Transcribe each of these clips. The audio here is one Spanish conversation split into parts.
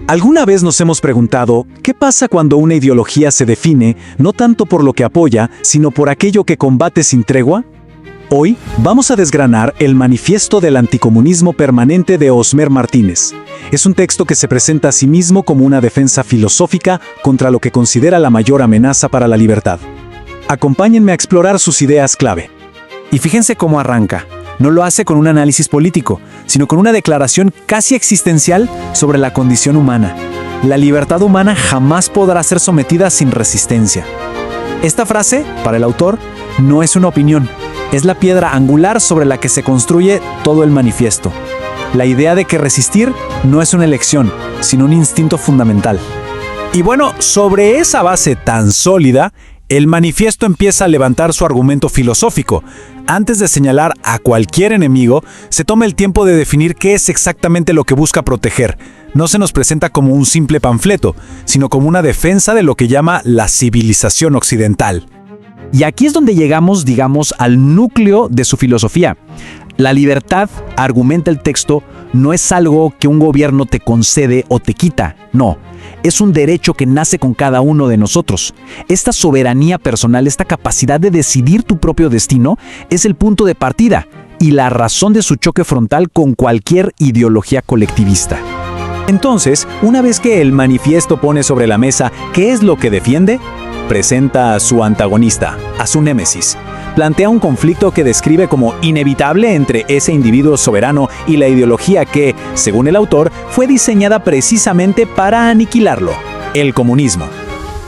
¿Alguna vez nos hemos preguntado qué pasa cuando una ideología se define no tanto por lo que apoya, sino por aquello que combate sin tregua? Hoy vamos a desgranar el Manifiesto del Anticomunismo Permanente de Osmer Martínez. Es un texto que se presenta a sí mismo como una defensa filosófica contra lo que considera la mayor amenaza para la libertad. Acompáñenme a explorar sus ideas clave. Y fíjense cómo arranca. No lo hace con un análisis político, sino con una declaración casi existencial sobre la condición humana. La libertad humana jamás podrá ser sometida sin resistencia. Esta frase, para el autor, no es una opinión, es la piedra angular sobre la que se construye todo el manifiesto. La idea de que resistir no es una elección, sino un instinto fundamental. Y bueno, sobre esa base tan sólida, el manifiesto empieza a levantar su argumento filosófico. Antes de señalar a cualquier enemigo, se toma el tiempo de definir qué es exactamente lo que busca proteger. No se nos presenta como un simple panfleto, sino como una defensa de lo que llama la civilización occidental. Y aquí es donde llegamos, digamos, al núcleo de su filosofía. La libertad, argumenta el texto, no es algo que un gobierno te concede o te quita, no. Es un derecho que nace con cada uno de nosotros. Esta soberanía personal, esta capacidad de decidir tu propio destino, es el punto de partida y la razón de su choque frontal con cualquier ideología colectivista. Entonces, una vez que el manifiesto pone sobre la mesa qué es lo que defiende, presenta a su antagonista, a su némesis. Plantea un conflicto que describe como inevitable entre ese individuo soberano y la ideología que, según el autor, fue diseñada precisamente para aniquilarlo: el comunismo.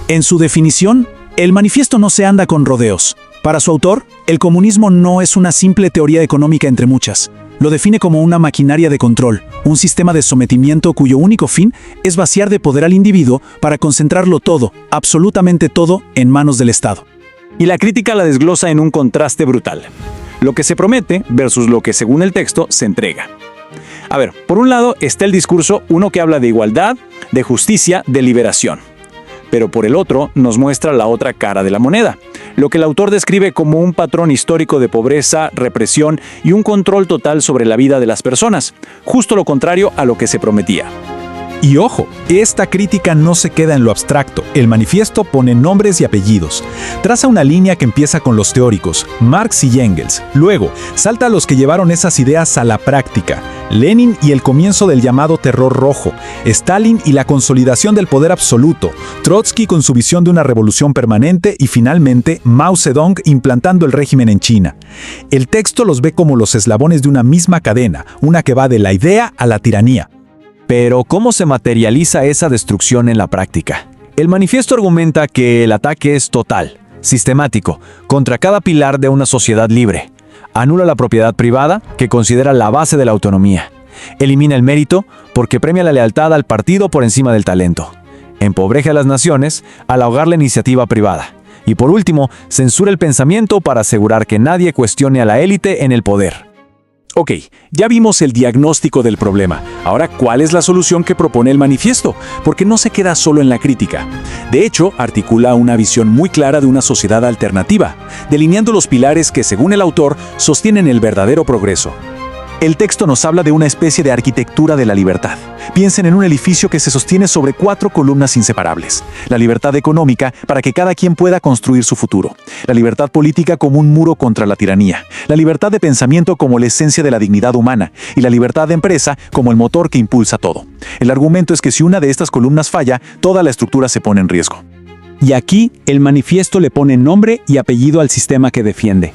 En su definición, el manifiesto no se anda con rodeos. Para su autor, el comunismo no es una simple teoría económica entre muchas. Lo define como una maquinaria de control, un sistema de sometimiento cuyo único fin es vaciar de poder al individuo para concentrarlo todo, absolutamente todo, en manos del Estado. Y la crítica la desglosa en un contraste brutal: lo que se promete versus lo que, según el texto, se entrega. A ver, por un lado está el discurso, uno que habla de igualdad, de justicia, de liberación. Pero por el otro nos muestra la otra cara de la moneda, lo que el autor describe como un patrón histórico de pobreza, represión y un control total sobre la vida de las personas, justo lo contrario a lo que se prometía. Y ojo, esta crítica no se queda en lo abstracto. El manifiesto pone nombres y apellidos. Traza una línea que empieza con los teóricos, Marx y Engels. Luego, salta a los que llevaron esas ideas a la práctica: Lenin y el comienzo del llamado terror rojo, Stalin y la consolidación del poder absoluto, Trotsky con su visión de una revolución permanente y finalmente Mao Zedong implantando el régimen en China. El texto los ve como los eslabones de una misma cadena, una que va de la idea a la tiranía. Pero, ¿cómo se materializa esa destrucción en la práctica? El manifiesto argumenta que el ataque es total, sistemático, contra cada pilar de una sociedad libre. Anula la propiedad privada, que considera la base de la autonomía. Elimina el mérito, porque premia la lealtad al partido por encima del talento. Empobrece a las naciones al ahogar la iniciativa privada. Y por último, censura el pensamiento para asegurar que nadie cuestione a la élite en el poder. Ok, ya vimos el diagnóstico del problema. Ahora, ¿cuál es la solución que propone el manifiesto? Porque no se queda solo en la crítica. De hecho, articula una visión muy clara de una sociedad alternativa, delineando los pilares que, según el autor, sostienen el verdadero progreso. El texto nos habla de una especie de arquitectura de la libertad. Piensen en un edificio que se sostiene sobre 4 columnas inseparables. La libertad económica para que cada quien pueda construir su futuro. La libertad política como un muro contra la tiranía. La libertad de pensamiento como la esencia de la dignidad humana. Y la libertad de empresa como el motor que impulsa todo. El argumento es que si una de estas columnas falla, toda la estructura se pone en riesgo. Y aquí, el manifiesto le pone nombre y apellido al sistema que defiende.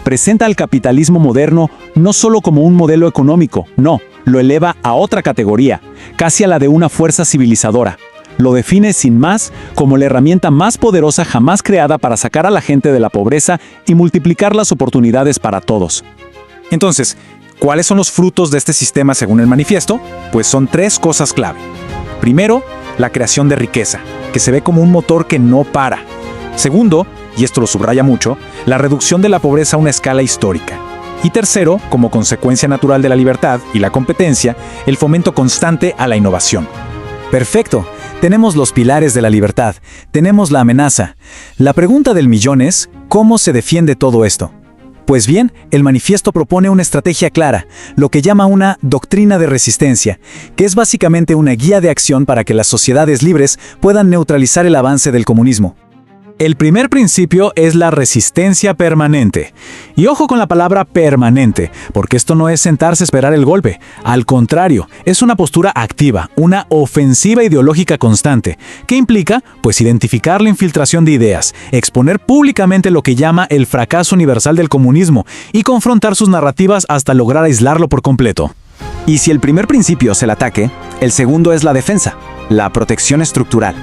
Presenta al capitalismo moderno no solo como un modelo económico, no, lo eleva a otra categoría, casi a la de una fuerza civilizadora. Lo define sin más como la herramienta más poderosa jamás creada para sacar a la gente de la pobreza y multiplicar las oportunidades para todos. Entonces, ¿cuáles son los frutos de este sistema según el manifiesto? Pues son 3 cosas clave. Primero, la creación de riqueza, que se ve como un motor que no para. Segundo, y esto lo subraya mucho, la reducción de la pobreza a una escala histórica. Y tercero, como consecuencia natural de la libertad y la competencia, el fomento constante a la innovación. Perfecto, tenemos los pilares de la libertad, tenemos la amenaza. La pregunta del millón es, ¿cómo se defiende todo esto? Pues bien, el manifiesto propone una estrategia clara, lo que llama una doctrina de resistencia, que es básicamente una guía de acción para que las sociedades libres puedan neutralizar el avance del comunismo. El primer principio es la resistencia permanente. Y ojo con la palabra permanente, porque esto no es sentarse a esperar el golpe. Al contrario, es una postura activa, una ofensiva ideológica constante, que implica, pues, identificar la infiltración de ideas, exponer públicamente lo que llama el fracaso universal del comunismo y confrontar sus narrativas hasta lograr aislarlo por completo. Y si el primer principio es el ataque, el segundo es la defensa, la protección estructural.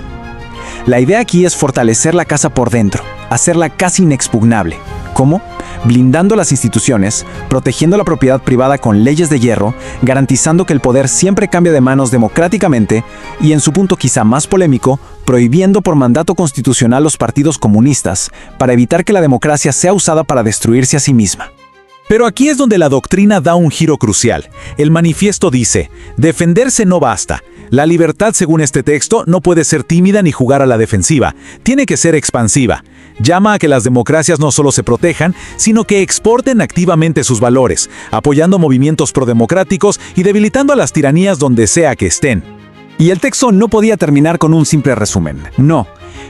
La idea aquí es fortalecer la casa por dentro, hacerla casi inexpugnable. ¿Cómo? Blindando las instituciones, protegiendo la propiedad privada con leyes de hierro, garantizando que el poder siempre cambie de manos democráticamente y, en su punto quizá más polémico, prohibiendo por mandato constitucional los partidos comunistas para evitar que la democracia sea usada para destruirse a sí misma. Pero aquí es donde la doctrina da un giro crucial. El manifiesto dice, defenderse no basta. La libertad, según este texto, no puede ser tímida ni jugar a la defensiva. Tiene que ser expansiva. Llama a que las democracias no solo se protejan, sino que exporten activamente sus valores, apoyando movimientos prodemocráticos y debilitando a las tiranías donde sea que estén. Y el texto no podía terminar con un simple resumen. No.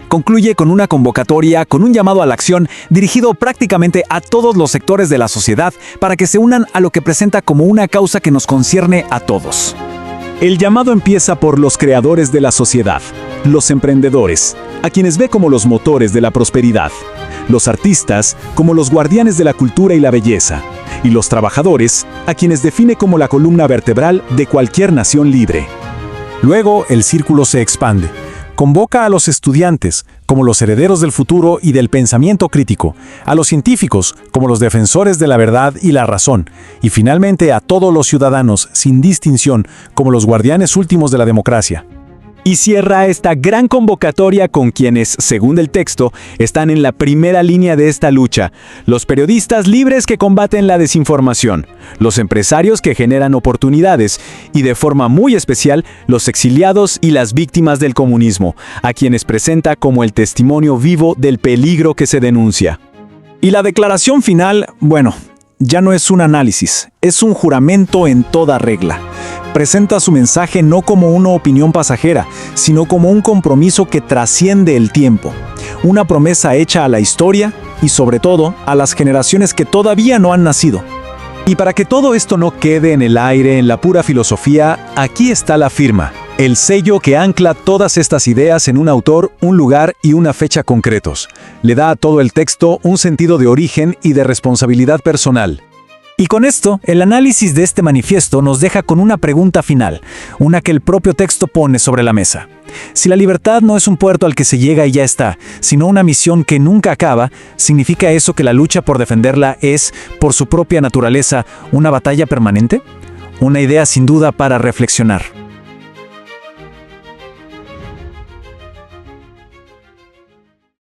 Concluye con una convocatoria, con un llamado a la acción dirigido prácticamente a todos los sectores de la sociedad para que se unan a lo que presenta como una causa que nos concierne a todos. El llamado empieza por los creadores de la sociedad, los emprendedores, a quienes ve como los motores de la prosperidad, los artistas como los guardianes de la cultura y la belleza, y los trabajadores, a quienes define como la columna vertebral de cualquier nación libre. Luego, el círculo se expande. Convoca a los estudiantes, como los herederos del futuro y del pensamiento crítico, a los científicos, como los defensores de la verdad y la razón, y finalmente a todos los ciudadanos, sin distinción, como los guardianes últimos de la democracia. Y cierra esta gran convocatoria con quienes, según el texto, están en la primera línea de esta lucha: los periodistas libres que combaten la desinformación, los empresarios que generan oportunidades y, de forma muy especial, los exiliados y las víctimas del comunismo, a quienes presenta como el testimonio vivo del peligro que se denuncia. Y la declaración final, bueno, ya no es un análisis, es un juramento en toda regla. Presenta su mensaje no como una opinión pasajera, sino como un compromiso que trasciende el tiempo. Una promesa hecha a la historia y, sobre todo, a las generaciones que todavía no han nacido. Y para que todo esto no quede en el aire, en la pura filosofía, aquí está la firma, el sello que ancla todas estas ideas en un autor, un lugar y una fecha concretos. Le da a todo el texto un sentido de origen y de responsabilidad personal. Y con esto, el análisis de este manifiesto nos deja con una pregunta final, una que el propio texto pone sobre la mesa. Si la libertad no es un puerto al que se llega y ya está, sino una misión que nunca acaba, ¿significa eso que la lucha por defenderla es, por su propia naturaleza, una batalla permanente? Una idea sin duda para reflexionar.